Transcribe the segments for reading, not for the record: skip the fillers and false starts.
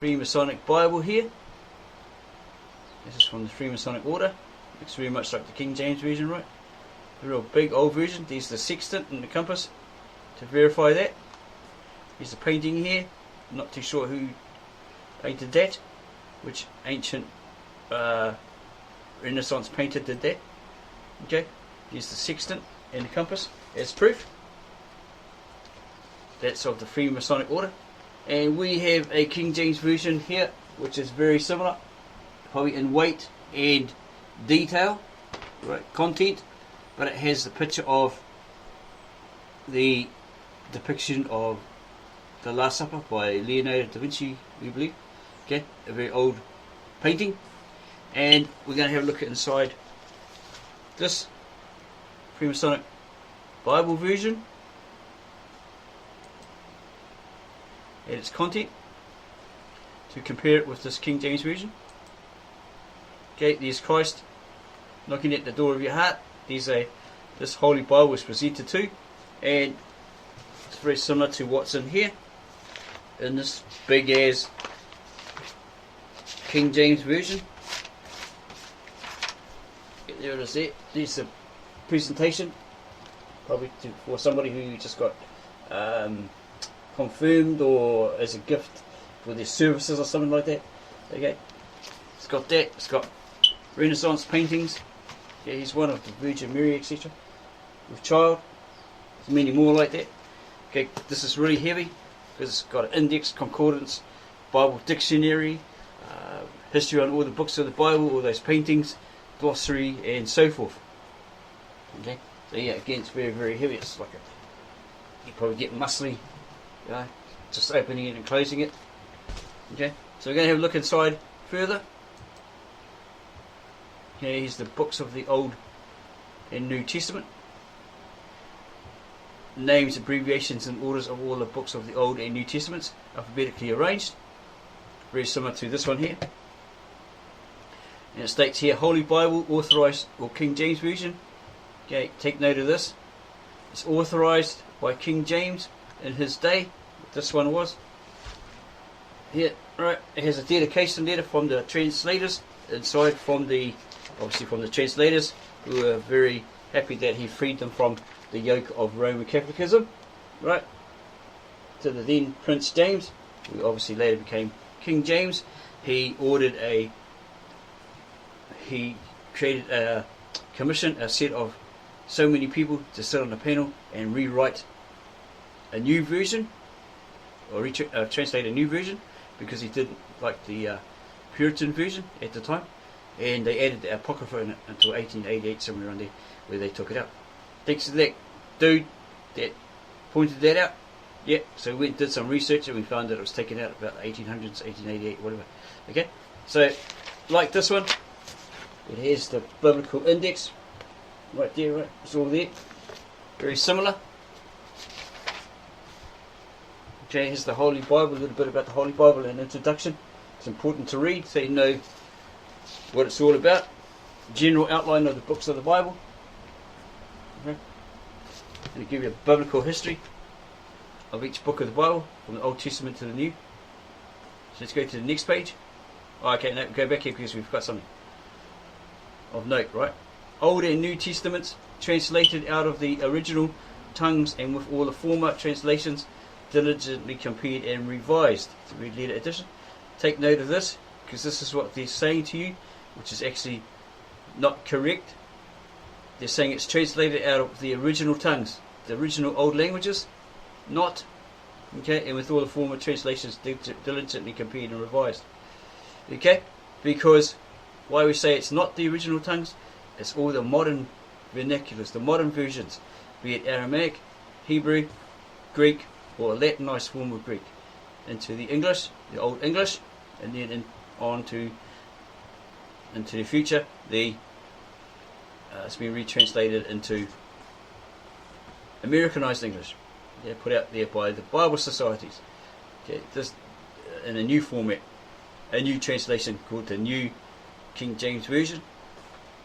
Freemasonic Bible here. This is from the Freemasonic order. Looks very much like the King James version, right? A real big old version. There's the sextant and the compass to verify that. Here's the painting here. Not too sure who painted that. Which ancient Renaissance painter did that. Okay, here's the sextant and the compass as proof. That's of the Freemasonic order. And we have a King James version here, which is very similar, probably in weight and detail, right, content, but it has the picture of the depiction of the Last Supper by Leonardo da Vinci, we believe. Okay, a very old painting, and we're going to have a look at inside this Freemasonic Bible version and its content to compare it with this King James version. Okay, there's Christ knocking at the door of your heart. This Holy Bible was presented to, and it's very similar to what's in here in this big as King James version. There it is there. There's the presentation, probably for somebody who just got confirmed or as a gift for their services or something like that. Okay, it's got that. It's got Renaissance paintings. Yeah, he's one of the Virgin Mary, etc. with child. There's many more like that. Okay, this is really heavy because it's got an index, concordance, Bible dictionary, history on all the books of the Bible, all those paintings, glossary, and so forth. Okay, so yeah, again, it's very, very heavy. It's like you probably get muscly. Just opening it and closing it. Okay, so we're going to have a look inside further. Okay, here's the books of the Old and New Testament. Names, abbreviations, and orders of all the books of the Old and New Testaments, alphabetically arranged. Very similar to this one here. And it states here, Holy Bible, authorized, or King James Version. Okay, take note of this. It's authorized by King James in his day. This one was here, right? It has a dedication letter from the translators inside, obviously from the translators, who were very happy that he freed them from the yoke of Roman Catholicism, right? To the then Prince James, who obviously later became King James. He created a commission, a set of so many people to sit on a panel and rewrite a new version, or translate a new version, because he didn't like the Puritan version at the time, and they added the Apocrypha in it until 1888, somewhere around there, where they took it out. Thanks to that dude that pointed that out. Yeah, so we went and did some research and we found that it was taken out about the 1800s, 1888, whatever. Okay, so like this one, it has the biblical index right there, right? It's all there. Very similar. Okay, here's the Holy Bible, a little bit about the Holy Bible, an introduction. It's important to read so you know what it's all about. General outline of the books of the Bible. Okay. And to give you a biblical history of each book of the Bible, from the Old Testament to the New. So let's go to the next page. Oh, okay, no, go back here because we've got something of note, right? Old and New Testaments translated out of the original tongues and with all the former translations diligently compared and revised. It's a red letter edition. Take note of this, because this is what they're saying to you, which is actually not correct. They're saying it's translated out of the original tongues, the original old languages, not, okay, and with all the former translations diligently compared and revised. Okay, because why we say it's not the original tongues, it's all the modern vernaculars, the modern versions, be it Aramaic, Hebrew, Greek, or a Latinized form of Greek, into the English, the Old English, and then into the future, it's been retranslated into Americanized English. They're put out there by the Bible societies. Okay, this in a new format, a new translation called the New King James Version.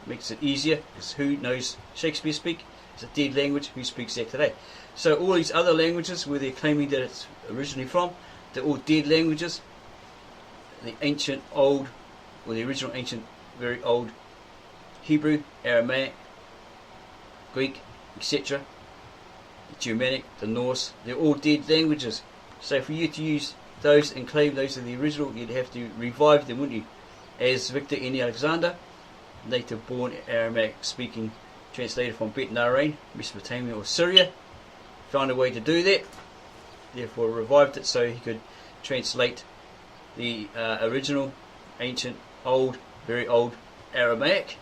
Makes it easier, because who knows Shakespeare speak? It's a dead language. Who speaks that today? So all these other languages where they're claiming that it's originally from, they're all dead languages. the ancient old, or the original ancient, very old Hebrew, Aramaic, Greek, etc., the Germanic, the Norse, they're all dead languages. So for you to use those and claim those are the original, you'd have to revive them, wouldn't you? As Victor N. Alexander, native born Aramaic speaking, translated from Bet Narain, Mesopotamia or Syria, found a way to do that, therefore revived it so he could translate the original ancient old, very old Aramaic,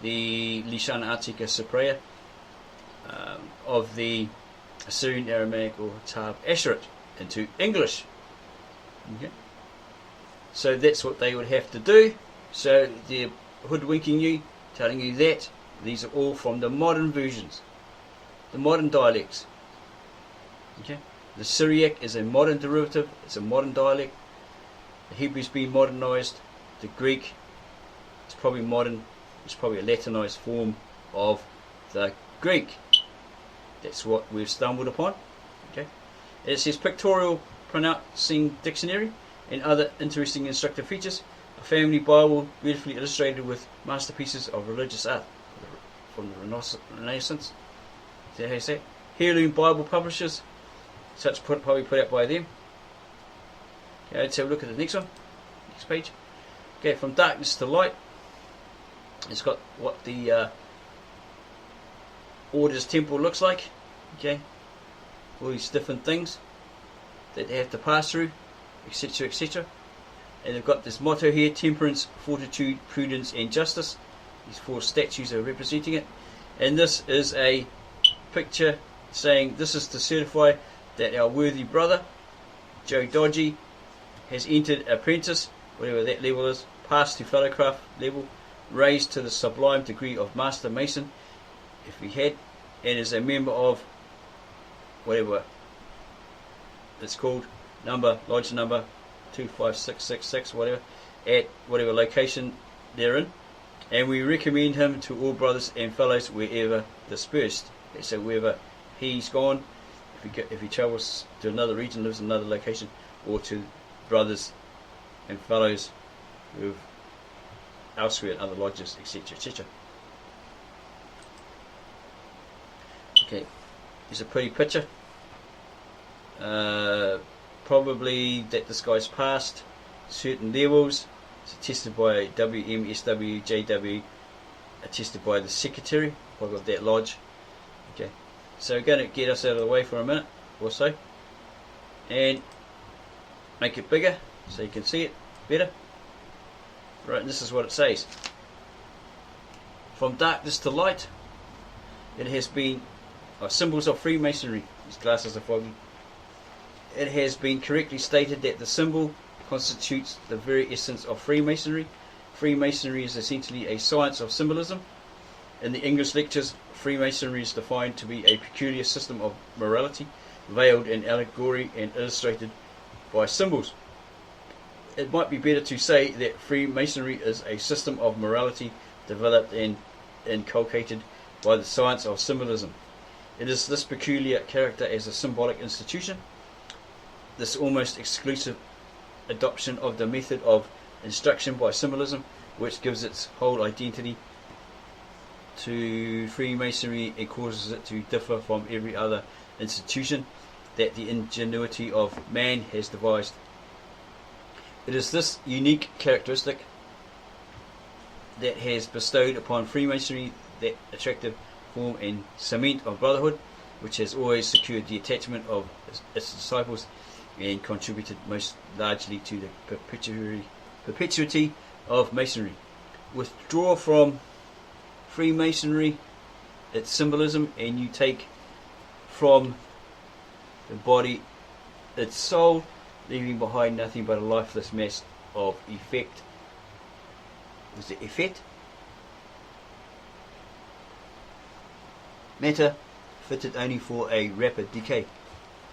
the Lishana Antica Cypraea, of the Assyrian Aramaic or Tab Asherit into English. Okay. So that's what they would have to do. So they're hoodwinking you, telling you that these are all from the modern versions, the modern dialects. Okay. The Syriac is a modern derivative, it's a modern dialect. The Hebrew's been modernized. The Greek is probably modern, it's probably a Latinized form of the Greek. That's what we've stumbled upon. Okay. It says pictorial pronouncing dictionary and other interesting instructive features. A family Bible beautifully illustrated with masterpieces of religious art from the Renaissance. Is that how you say it? Heirloom Bible publishers, such probably put out by them. Okay, let's have a look at the next one. Next page. Okay, from darkness to light. It's got what the Order's temple looks like. Okay, all these different things that they have to pass through, etc., etc. And they've got this motto here: temperance, fortitude, prudence, and justice. These four statues are representing it. And this is a picture saying this is to certify that our worthy brother, Joe Dodgy, has entered apprentice, whatever that level is, passed to fellowcraft level, raised to the sublime degree of Master Mason, if he had, and is a member of whatever it's called, lodge number 25666, whatever, at whatever location they're in. And we recommend him to all brothers and fellows wherever dispersed. So wherever he's gone, if he travels to another region, lives in another location, or to brothers and fellows who have elsewhere in other lodges, etc., etc. Okay, here's a pretty picture. Probably that this guy's passed certain levels. It's attested by WMSWJW, attested by the secretary of that lodge. Okay, so we're going to get us out of the way for a minute or so and make it bigger so you can see it better. Right, and this is what it says. From darkness to light, it has been symbols of Freemasonry. These glasses are foggy. It has been correctly stated that the symbol constitutes the very essence of Freemasonry. Freemasonry is essentially a science of symbolism. In the English lectures, Freemasonry is defined to be a peculiar system of morality, veiled in allegory and illustrated by symbols. It might be better to say that Freemasonry is a system of morality developed and inculcated by the science of symbolism. It is this peculiar character as a symbolic institution, this almost exclusive adoption of the method of instruction by symbolism, which gives its whole identity to Freemasonry and causes it to differ from every other institution that the ingenuity of man has devised. It is this unique characteristic that has bestowed upon Freemasonry that attractive form and cement of brotherhood, which has always secured the attachment of its disciples and contributed most largely to the perpetuity of Masonry. Withdraw from Freemasonry its symbolism, and you take from the body its soul, leaving behind nothing but a lifeless mass of effect. Was it effect? Matter fitted only for a rapid decay.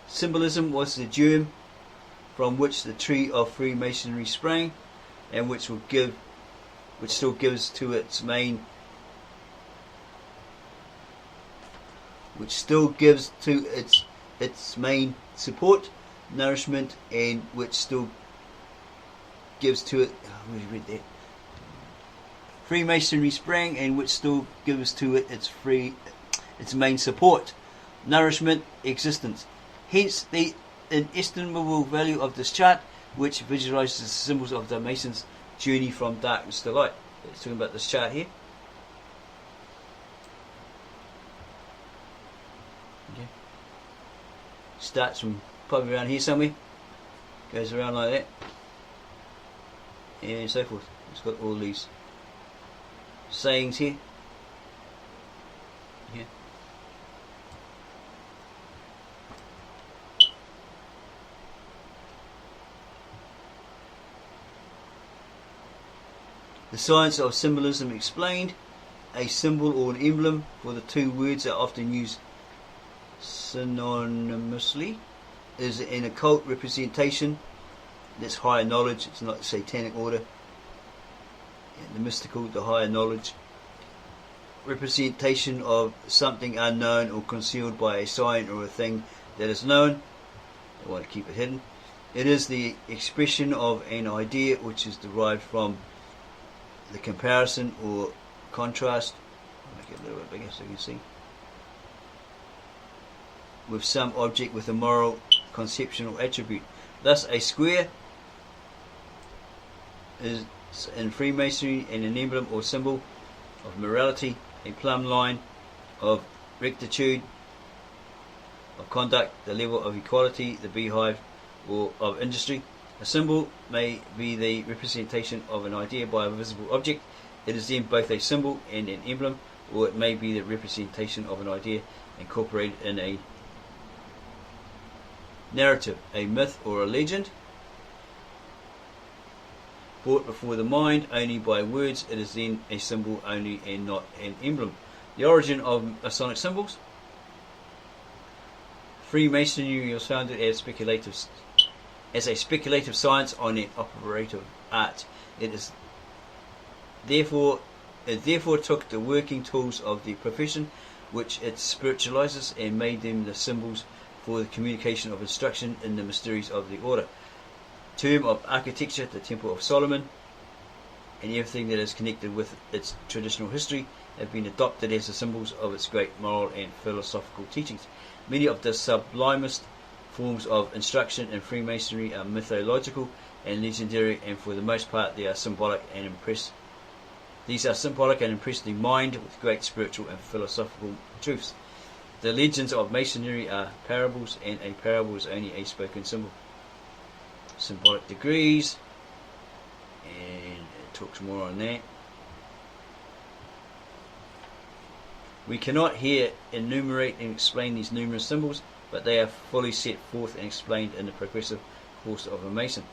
Symbolism was the germ from which the tree of Freemasonry sprang, and which still gives to its main support, nourishment, and which still gives to it. We read that. Freemasonry sprang, and which still gives to it its main support, nourishment, existence. Hence the inestimable value of this chart, which visualizes the symbols of the Mason's journey from darkness to light. It's talking about this chart here. Okay. Starts from probably around here somewhere, goes around like that, and so forth. It's got all these sayings here. Yeah. The science of symbolism explained. A symbol or an emblem, for the two words are often used synonymously, is an occult representation. That's higher knowledge. It's not the satanic order. And the mystical, the higher knowledge. Representation of something unknown or concealed by a sign or a thing that is known. They want to keep it hidden. It is the expression of an idea which is derived from the comparison or contrast. I'll make it a little bit bigger so you can see. With some object with a moral conceptual attribute. Thus a square is in Freemasonry an emblem or symbol of morality, a plumb line of rectitude of conduct, the level of equality, the beehive or of industry. A symbol may be the representation of an idea by a visible object. It is then both a symbol and an emblem, or it may be the representation of an idea incorporated in a narrative, a myth or a legend. Brought before the mind only by words, it is then a symbol only and not an emblem. The origin of Masonic symbols. Freemasonry was founded as a speculative science on an operative art. It therefore took the working tools of the profession, which it spiritualizes, and made them the symbols for the communication of instruction in the mysteries of the order. Term of architecture, the Temple of Solomon, and everything that is connected with its traditional history have been adopted as the symbols of its great moral and philosophical teachings. Many of the sublimest forms of instruction in Freemasonry are mythological and legendary, and for the most part they are symbolic and impress. These are symbolic and impress the mind with great spiritual and philosophical truths. The legends of Masonry are parables, and a parable is only a spoken symbol. Symbolic degrees, and it talks more on that. We cannot here enumerate and explain these numerous symbols, but they are fully set forth and explained in the progressive course of a Mason.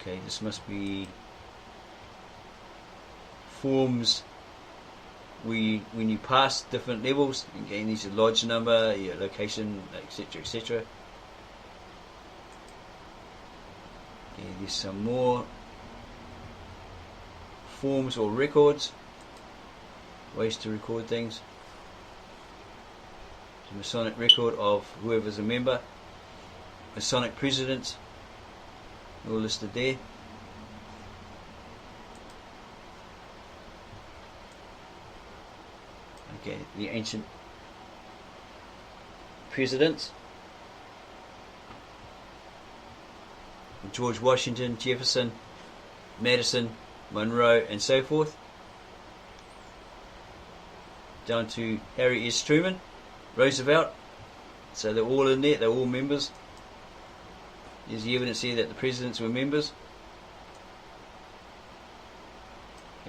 Okay, this must be forms when you pass different levels. Again, these are lodge number, your location, etc., etc. Okay, there's some more forms or records, ways to record things. The Masonic record of whoever's a member, Masonic presidents, all listed there. Okay, the ancient presidents: George Washington, Jefferson, Madison, Monroe, and so forth, down to Harry S. Truman, Roosevelt. So they're all in there, they're all members. There's the evidence here that the presidents were members.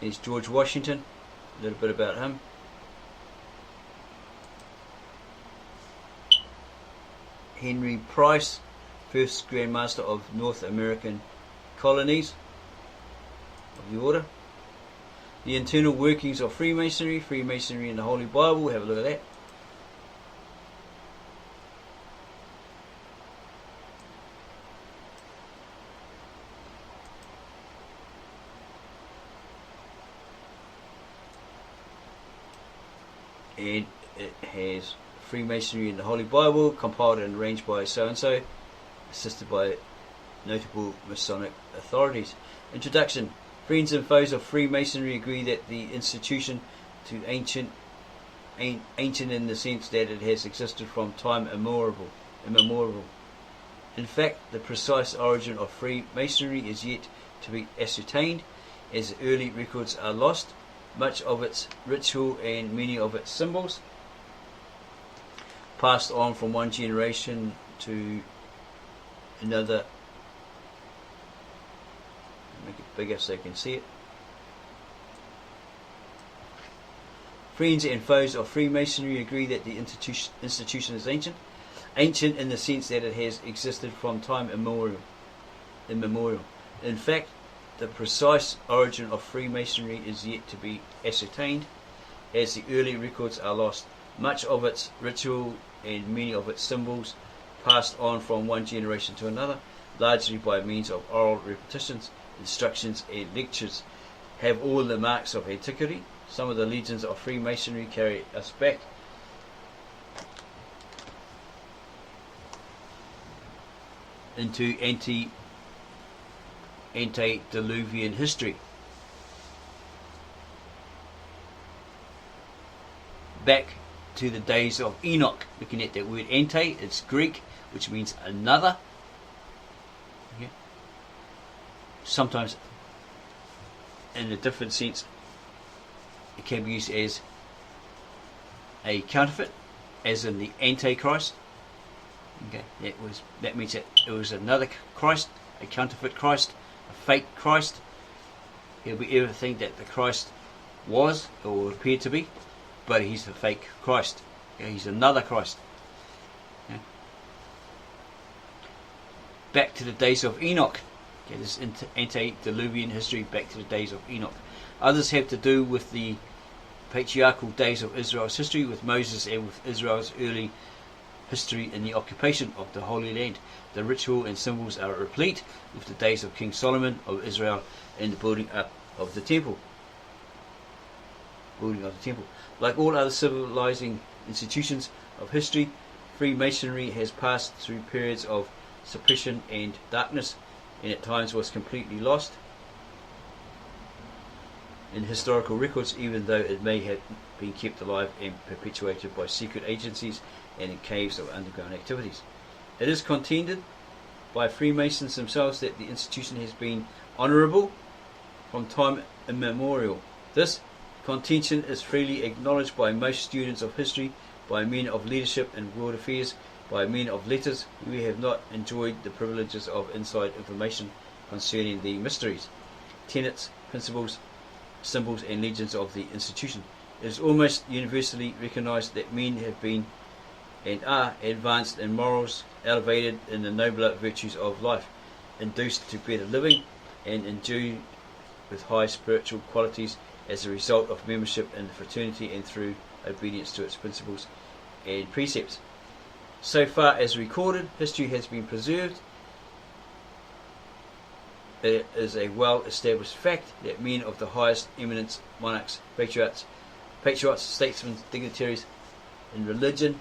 Here's George Washington, a little bit about him. Henry Price, first Grand Master of North American colonies of the order. The internal workings of Freemasonry, Freemasonry in the Holy Bible, have a look at that. And it has Freemasonry in the Holy Bible, compiled and arranged by so-and-so, assisted by notable Masonic authorities. Introduction. Friends and foes of Freemasonry agree that the institution to ancient in the sense that it has existed from time immemorial. In fact, the precise origin of Freemasonry is yet to be ascertained, as early records are lost. Much of its ritual and many of its symbols passed on from one generation to another. Make it bigger so you can see it. Friends and foes of Freemasonry agree that the institution is ancient in the sense that it has existed from time immemorial. In fact, the precise origin of Freemasonry is yet to be ascertained, as the early records are lost. Much of its ritual and many of its symbols passed on from one generation to another, largely by means of oral repetitions, instructions and lectures, have all the marks of antiquity. Some of the legends of Freemasonry carry us back into antediluvian history. Back to the days of Enoch. Looking at that word ante, it's Greek, which means another. Okay. Sometimes, in a different sense, it can be used as a counterfeit, as in the antichrist. Okay, that means that it was another Christ, a counterfeit Christ, a fake Christ. He'll be everything that the Christ was or appeared to be, but he's a fake Christ. Okay, he's another Christ. Okay. Back to the days of Enoch. Okay, this antediluvian history, back to the days of Enoch. Others have to do with the patriarchal days of Israel's history, with Moses, and with Israel's early history in the occupation of the Holy Land. The ritual and symbols are replete with the days of King Solomon of Israel and the building up of the temple. Like all other civilizing institutions of history, Freemasonry has passed through periods of suppression and darkness, and at times was completely lost in historical records, even though it may have been kept alive and perpetuated by secret agencies and in caves of underground activities. It is contended by Freemasons themselves that the institution has been honourable from time immemorial. This contention is freely acknowledged by most students of history, by men of leadership in world affairs, by men of letters who have not enjoyed the privileges of inside information concerning the mysteries, tenets, principles, symbols and legends of the institution. It is almost universally recognized that men have been and are advanced in morals, elevated in the nobler virtues of life, induced to better living, and endued with high spiritual qualities as a result of membership in the fraternity and through obedience to its principles and precepts. So far as recorded history has been preserved, it is a well-established fact that men of the highest eminence, monarchs, patriots, statesmen, dignitaries in religion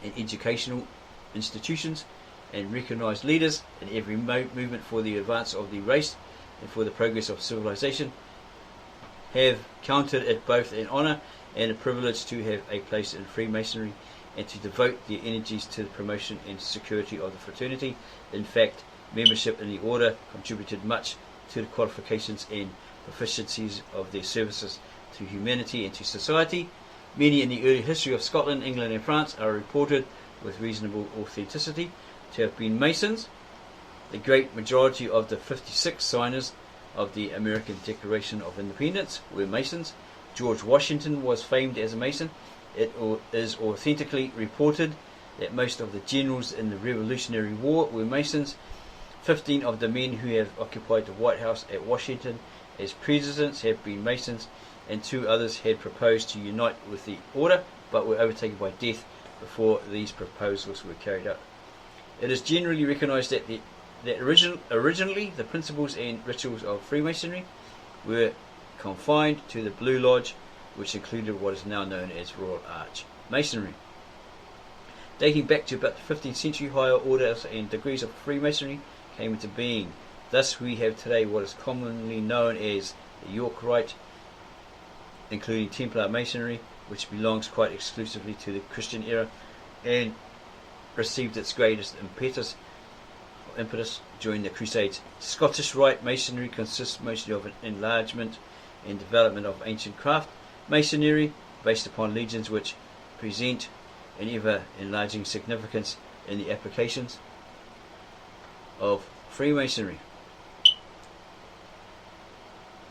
and educational institutions, and recognized leaders in every movement for the advance of the race and for the progress of civilization, have counted it both an honour and a privilege to have a place in Freemasonry and to devote their energies to the promotion and security of the fraternity. In fact, membership in the order contributed much to the qualifications and proficiencies of their services to humanity and to society. Many in the early history of Scotland, England and France are reported with reasonable authenticity to have been Masons. The great majority of the 56 signers of the American Declaration of Independence were Masons. George Washington was famed as a Mason. It is authentically reported that most of the generals in the Revolutionary War were Masons. 15 of the men who have occupied the White House at Washington as presidents have been Masons, and 2 others had proposed to unite with the order but were overtaken by death before these proposals were carried out. It is generally recognized that originally the principles and rituals of Freemasonry were confined to the Blue Lodge, which included what is now known as Royal Arch Masonry. Dating back to about the 15th century, higher orders and degrees of Freemasonry came into being. Thus we have today what is commonly known as the York Rite, including Templar Masonry, which belongs quite exclusively to the Christian era and received its greatest impetus during the Crusades. Scottish Rite Masonry consists mostly of an enlargement and development of ancient craft masonry based upon legends which present an ever-enlarging significance in the applications of Freemasonry.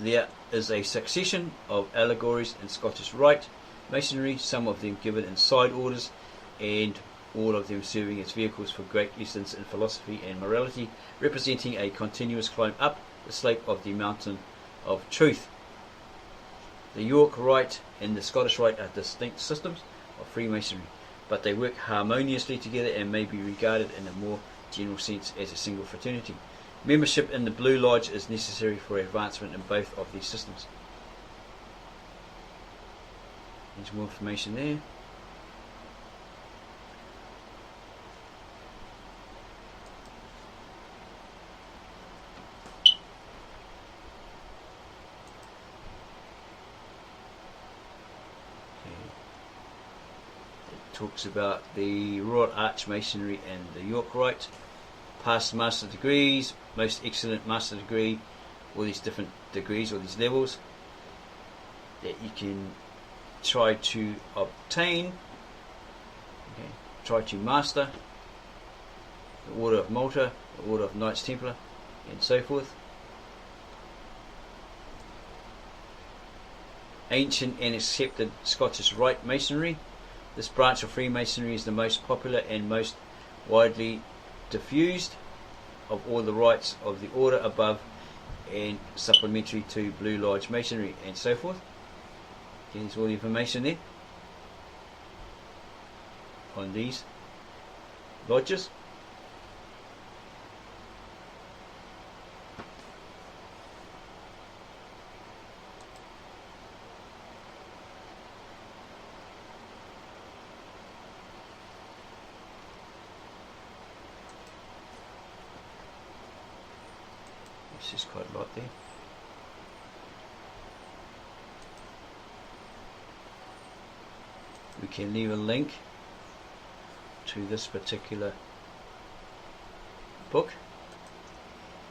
There is a succession of allegories in Scottish Rite Masonry, some of them given in side orders, and all of them serving as vehicles for great lessons in philosophy and morality, representing a continuous climb up the slope of the mountain of truth. The York Rite and the Scottish Rite are distinct systems of Freemasonry, but they work harmoniously together and may be regarded in a more general sense as a single fraternity. Membership in the Blue Lodge is necessary for advancement in both of these systems. There's more information there. Talks about the Royal Arch Masonry and the York Rite, past master degrees, most excellent master degree, all these different degrees, all these levels that you can try to obtain, try to master, the Order of Malta, the Order of Knights Templar, and so forth. Ancient and accepted Scottish Rite Masonry. This branch of Freemasonry is the most popular and most widely diffused of all the rites of the order above and supplementary to Blue Lodge Masonry and so forth. There's all the information there on these lodges. There's quite a lot there. We can leave a link to this particular book.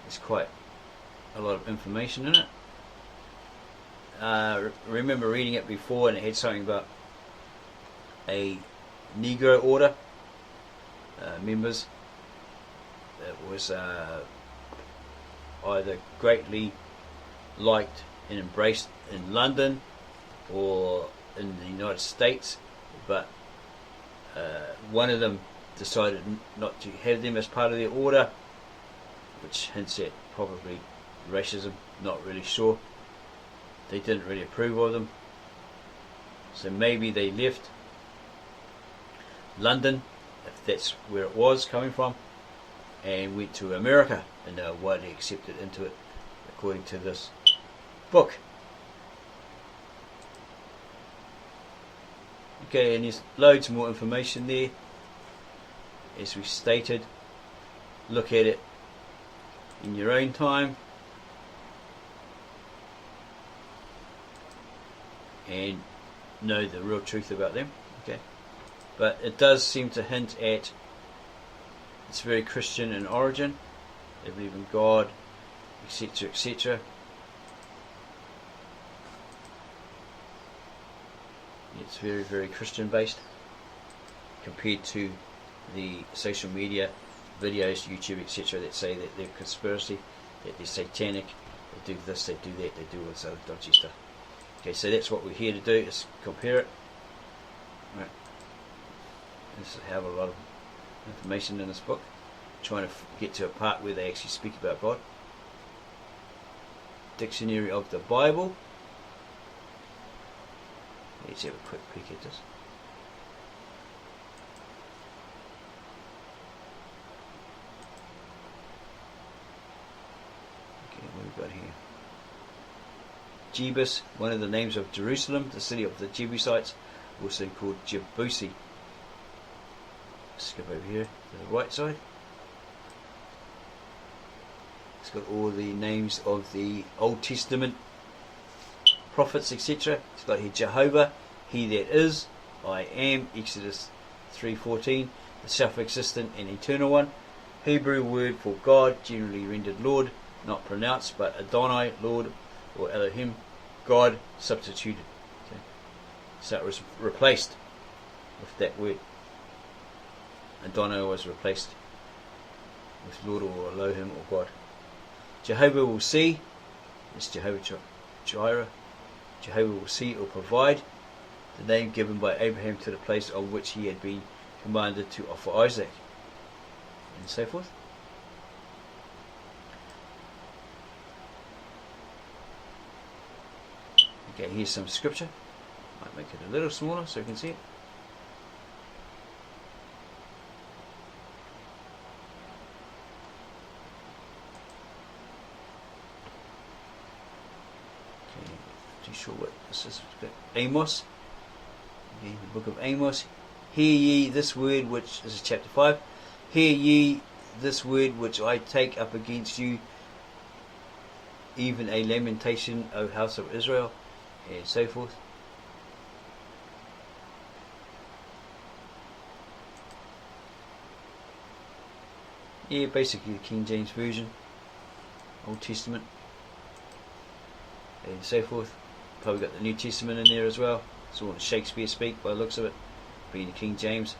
There's quite a lot of information in it. Remember reading it before, and it had something about a Negro order members that was either greatly liked and embraced in London or in the United States, but one of them decided not to have them as part of their order, which hints at probably racism, not really sure. They didn't really approve of them, so maybe they left London, if that's where it was coming from, and went to America, and they were widely accepted into it according to this book. Okay, and there's loads more information there. As we stated, look at it in your own time and know the real truth about them. Okay, but it does seem to hint at it's very Christian in origin. They believe in God, etc., etc. It's very, very Christian based compared to the social media videos, YouTube, etc., that say that they're conspiracy, that they're satanic, they do this, they do that, they do all this other dodgy stuff. Okay, so that's what we're here to do, is compare it. Right. This is have a lot of information in this book, trying to get to a part where they actually speak about God. Dictionary of the Bible. Let's have a quick peek at this. Okay, what have we got here? Jebus, one of the names of Jerusalem, the city of the Jebusites, also called Jebusi. skip over here to the right side. It's got all the names of the Old Testament prophets, etc. It's got here Jehovah, He that is, I am, Exodus 3:14, the self-existent and eternal one. Hebrew word for God, generally rendered Lord, not pronounced, but Adonai, Lord, or Elohim, God, substituted. Okay. So it was replaced with that word. Adonai was replaced with Lord or Elohim or God. Jehovah will see, it's Jehovah Jireh. Jehovah will see or provide, the name given by Abraham to the place on which he had been commanded to offer Isaac, and so forth. Okay, here's some scripture. Might make it a little smaller so you can see it. Sure what this is. Amos, okay, the book of Amos. Hear ye this word which, this is chapter 5, hear ye this word which I take up against you, even a lamentation, O house of Israel, and so forth. Yeah, basically the King James Version, Old Testament, and so forth. Probably got the New Testament in there as well. It's all Shakespeare speak by the looks of it, being the King James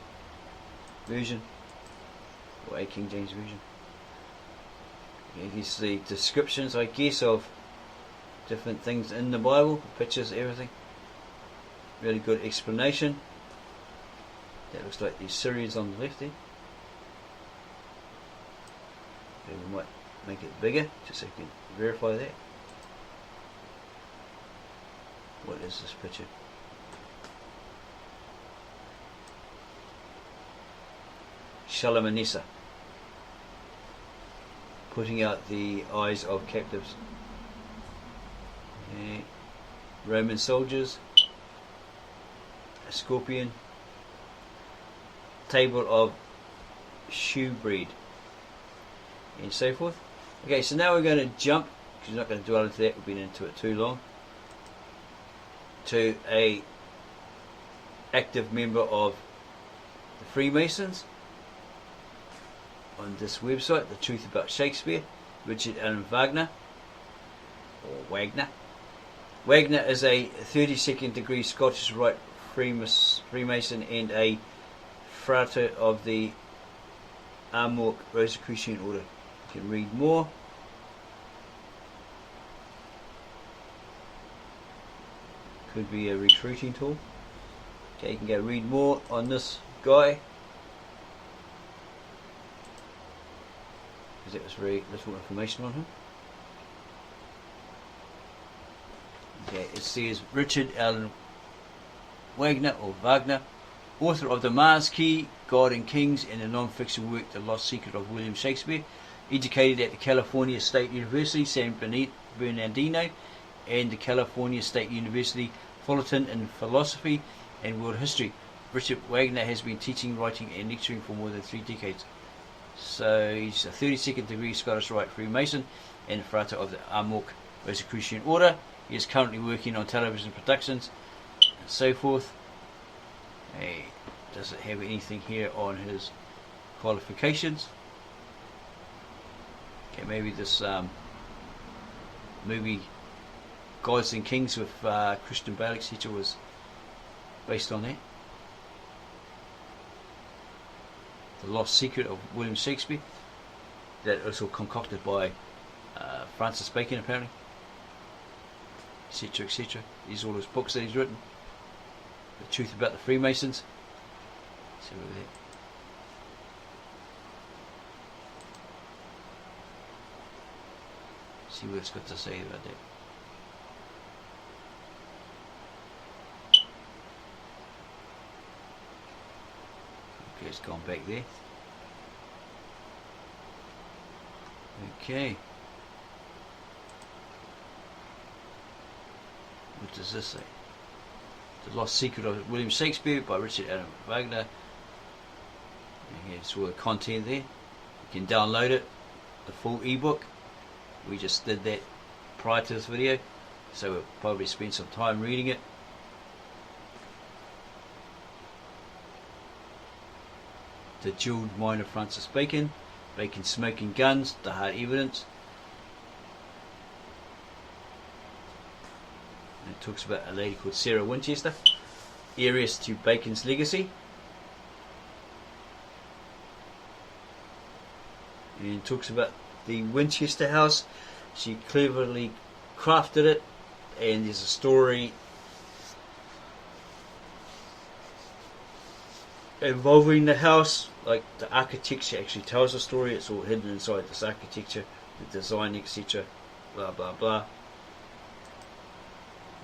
Version, or a King James Version. Yeah, here's the descriptions, I guess, of different things in the Bible, pictures, everything. Really good explanation. That looks like the Syrians on the left there. Okay, we might make it bigger, just so you can verify that. What is this picture? Shalmaneser, putting out the eyes of captives. Okay. Roman soldiers, a scorpion, table of shewbread, and so forth. Okay, so now we're going to jump, because we're not going to dwell into that, we've been into it too long, to a active member of the Freemasons on this website, The Truth About Shakespeare, Richard Allen Wagner, or Wagner. Wagner is a 32nd degree Scottish Rite Freemason and a frater of the Rosicrucian order. You can read more. Could be a recruiting tool. Okay, you can go read more on this guy, because there was very little information on him. Okay, it says Richard Allen Wagner, or Wagner, author of the Mars Key, God and Kings, and the non-fiction work The Lost Secret of William Shakespeare, educated at the California State University, San Bernardino, and the California State University, Fullerton, in philosophy and world history. Richard Wagner has been teaching, writing, and lecturing for more than 3 decades. So he's a 32nd degree Scottish Rite Freemason and frater of the Rosicrucian order. He is currently working on television productions and so forth. Hey, does it have anything here on his qualifications? Okay, maybe this movie Gods and Kings with Christian Bale, etc. was based on that. The Lost Secret of William Shakespeare, that was all concocted by Francis Bacon, apparently, etc, etc. These are all his books that he's written. The Truth About the Freemasons. So look at that. See what it's got to say about that. Okay, it's gone back there. Okay. What does this say? The Lost Secret of William Shakespeare by Richard Allen Wagner. Here's all the content there. You can download it, the full ebook. We just did that prior to this video, so we'll probably spend some time reading it. The Jeweled Mind of Francis Bacon, Bacon's Smoking Guns, The Hard Evidence. And it talks about a lady called Sarah Winchester, heiress to Bacon's legacy. And it talks about the Winchester house. She cleverly crafted it, and there's a story involving the house. Like the architecture actually tells the story. It's all hidden inside this architecture, the design, etc. Blah blah blah.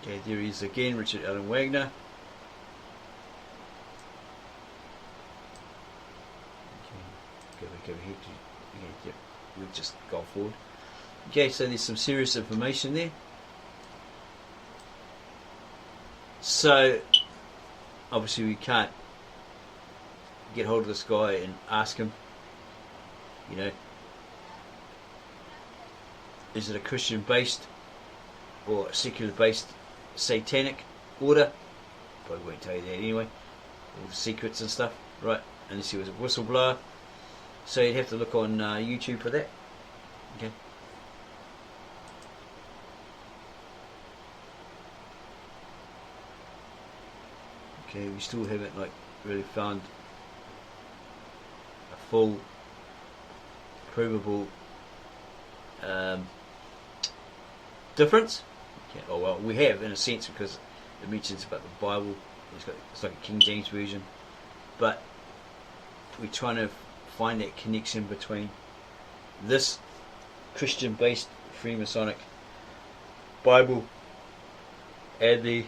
Okay, there he is again, Richard Allen Wagner. Okay, go ahead. Yeah, we'll just go forward. Okay, so there's some serious information there. So obviously we can't get hold of this guy and ask him, you know, is it a Christian based or secular based satanic order? Probably won't tell you that anyway, all the secrets and stuff, right? Unless he was a whistleblower. So you'd have to look on YouTube for that. Okay. Okay, we still haven't really found a full provable difference. Okay. Oh well, we have in a sense, because it mentions about the Bible. It's like a King James version, but we're trying to find that connection between this Christian-based Freemasonic Bible and the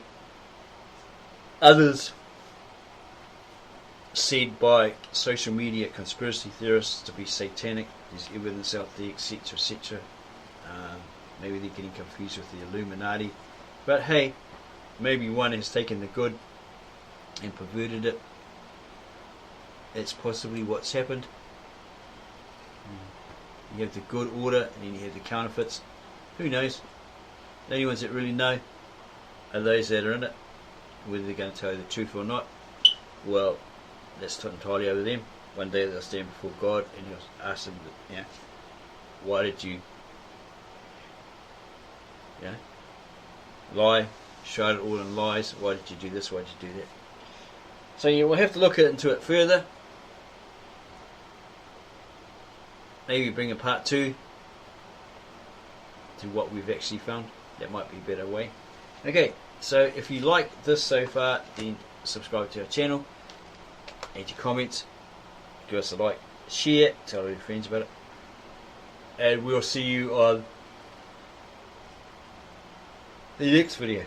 others said by social media conspiracy theorists to be satanic. There's evidence out there, etc., etc. Maybe they're getting confused with the Illuminati, but hey, maybe one has taken the good and perverted it. It's possibly what's happened. You have the good order, and then you have the counterfeits. Who knows? The only ones that really know are those that are in it. Whether they're going to tell you the truth or not, well, that's entirely over them. One day they'll stand before God, and He'll ask them, why did you, lie? Shroud it all in lies. Why did you do this? Why did you do that? So yeah, we'll have to look into it further. Maybe bring a part 2 to what we've actually found. That might be a better way. Okay, so if you like this so far, then subscribe to our channel, add your comments, give us a like, share, tell all your friends about it, and we'll see you on the next video.